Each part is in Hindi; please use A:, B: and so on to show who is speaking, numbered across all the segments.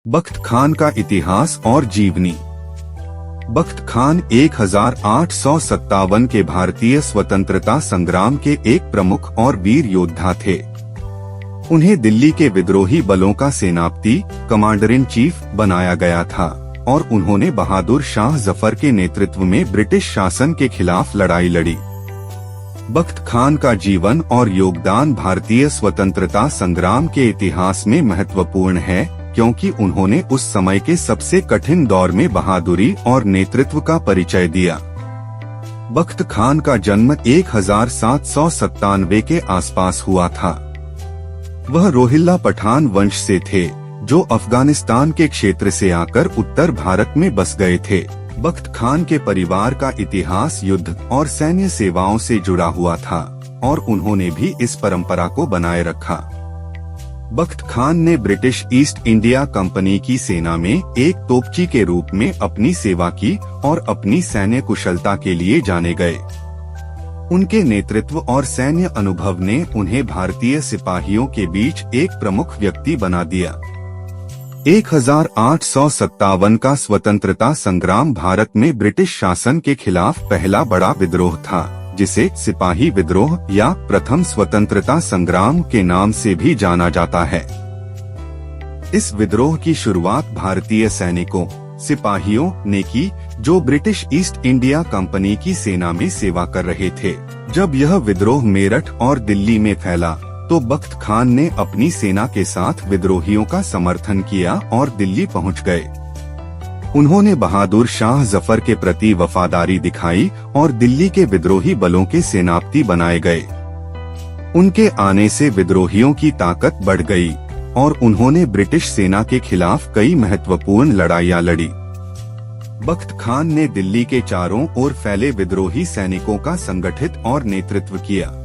A: बख्त खान का इतिहास और जीवनी। बख्त खान 1857 के भारतीय स्वतंत्रता संग्राम के एक प्रमुख और वीर योद्धा थे। उन्हें दिल्ली के विद्रोही बलों का सेनापति, कमांडर इन चीफ बनाया गया था और उन्होंने बहादुर शाह जफर के नेतृत्व में ब्रिटिश शासन के खिलाफ लड़ाई लड़ी। बख्त खान का जीवन और योगदान भारतीय स्वतंत्रता संग्राम के इतिहास में महत्वपूर्ण है, क्योंकि उन्होंने उस समय के सबसे कठिन दौर में बहादुरी और नेतृत्व का परिचय दिया। बख्त खान का जन्म 1797 के आसपास हुआ था। वह रोहिल्ला पठान वंश से थे, जो अफगानिस्तान के क्षेत्र से आकर उत्तर भारत में बस गए थे। बख्त खान के परिवार का इतिहास युद्ध और सैन्य सेवाओं से जुड़ा हुआ था और उन्होंने भी इस परंपरा को बनाए रखा। बख्त खान ने ब्रिटिश ईस्ट इंडिया कंपनी की सेना में एक तोपची के रूप में अपनी सेवा की और अपनी सैन्य कुशलता के लिए जाने गए। उनके नेतृत्व और सैन्य अनुभव ने उन्हें भारतीय सिपाहियों के बीच एक प्रमुख व्यक्ति बना दिया। 1857 का स्वतंत्रता संग्राम भारत में ब्रिटिश शासन के खिलाफ पहला बड़ा विद्रोह था, जिसे सिपाही विद्रोह या प्रथम स्वतंत्रता संग्राम के नाम से भी जाना जाता है। इस विद्रोह की शुरुआत भारतीय सैनिकों, सिपाहियों ने की, जो ब्रिटिश ईस्ट इंडिया कंपनी की सेना में सेवा कर रहे थे। जब यह विद्रोह मेरठ और दिल्ली में फैला, तो बख्त खान ने अपनी सेना के साथ विद्रोहियों का समर्थन किया और दिल्ली पहुंच गए। उन्होंने बहादुर शाह जफर के प्रति वफादारी दिखाई और दिल्ली के विद्रोही बलों के सेनापति बनाए गए। उनके आने से विद्रोहियों की ताकत बढ़ गई और उन्होंने ब्रिटिश सेना के खिलाफ कई महत्वपूर्ण लड़ाइयां लड़ी। बख्त खान ने दिल्ली के चारों ओर फैले विद्रोही सैनिकों का संगठित और नेतृत्व किया।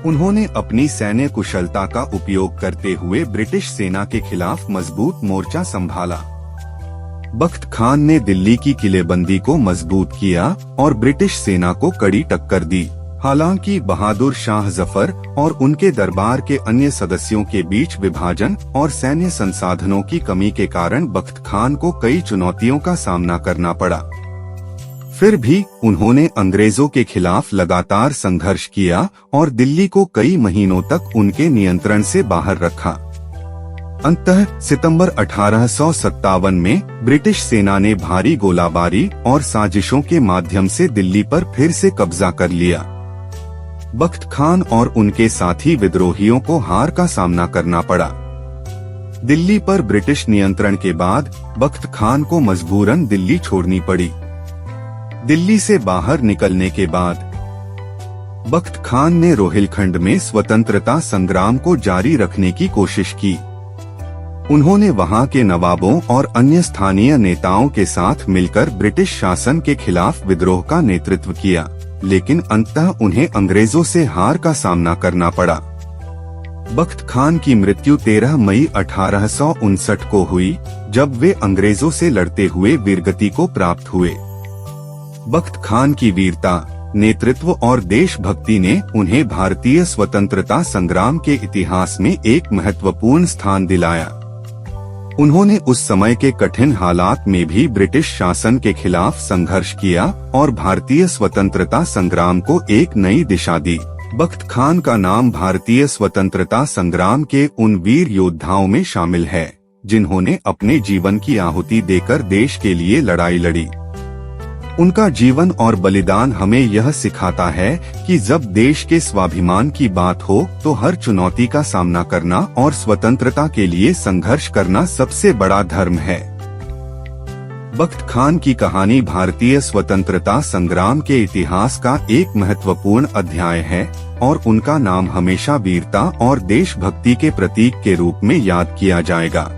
A: उन्होंने अपनी सैन्य कुशलता का उपयोग करते हुए ब्रिटिश सेना के खिलाफ मजबूत मोर्चा संभाला। बख्त खान ने दिल्ली की किलेबंदी को मजबूत किया और ब्रिटिश सेना को कड़ी टक्कर दी। हालांकि बहादुर शाह जफर और उनके दरबार के अन्य सदस्यों के बीच विभाजन और सैन्य संसाधनों की कमी के कारण बख्त खान को कई चुनौतियों का सामना करना पड़ा। फिर भी उन्होंने अंग्रेजों के खिलाफ लगातार संघर्ष किया और दिल्ली को कई महीनों तक उनके नियंत्रण से बाहर रखा। अंततः सितंबर 1857 में ब्रिटिश सेना ने भारी गोलाबारी और साजिशों के माध्यम से दिल्ली पर फिर से कब्जा कर लिया। बख्त खान और उनके साथी विद्रोहियों को हार का सामना करना पड़ा। दिल्ली पर ब्रिटिश नियंत्रण के बाद बख्त खान को मजबूरन दिल्ली छोड़नी पड़ी। दिल्ली से बाहर निकलने के बाद बख्त खान ने रोहिलखंड में स्वतंत्रता संग्राम को जारी रखने की कोशिश की। उन्होंने वहां के नवाबों और अन्य स्थानीय नेताओं के साथ मिलकर ब्रिटिश शासन के खिलाफ विद्रोह का नेतृत्व किया, लेकिन अंततः उन्हें अंग्रेजों से हार का सामना करना पड़ा। बख्त खान की मृत्यु 13 मई 1859 को हुई, जब वे अंग्रेजों से लड़ते हुए वीरगति को प्राप्त हुए। बख्त खान की वीरता, नेतृत्व और देशभक्ति ने उन्हें भारतीय स्वतंत्रता संग्राम के इतिहास में एक महत्वपूर्ण स्थान दिलाया। उन्होंने उस समय के कठिन हालात में भी ब्रिटिश शासन के खिलाफ संघर्ष किया और भारतीय स्वतंत्रता संग्राम को एक नई दिशा दी। बख्त खान का नाम भारतीय स्वतंत्रता संग्राम के उन वीर योद्धाओं में शामिल है, जिन्होंने अपने जीवन की आहुति देकर देश के लिए लड़ाई लड़ी। उनका जीवन और बलिदान हमें यह सिखाता है कि जब देश के स्वाभिमान की बात हो तो हर चुनौती का सामना करना और स्वतंत्रता के लिए संघर्ष करना सबसे बड़ा धर्म है। बख्त खान की कहानी भारतीय स्वतंत्रता संग्राम के इतिहास का एक महत्वपूर्ण अध्याय है और उनका नाम हमेशा वीरता और देशभक्ति के प्रतीक के रूप में याद किया जाएगा।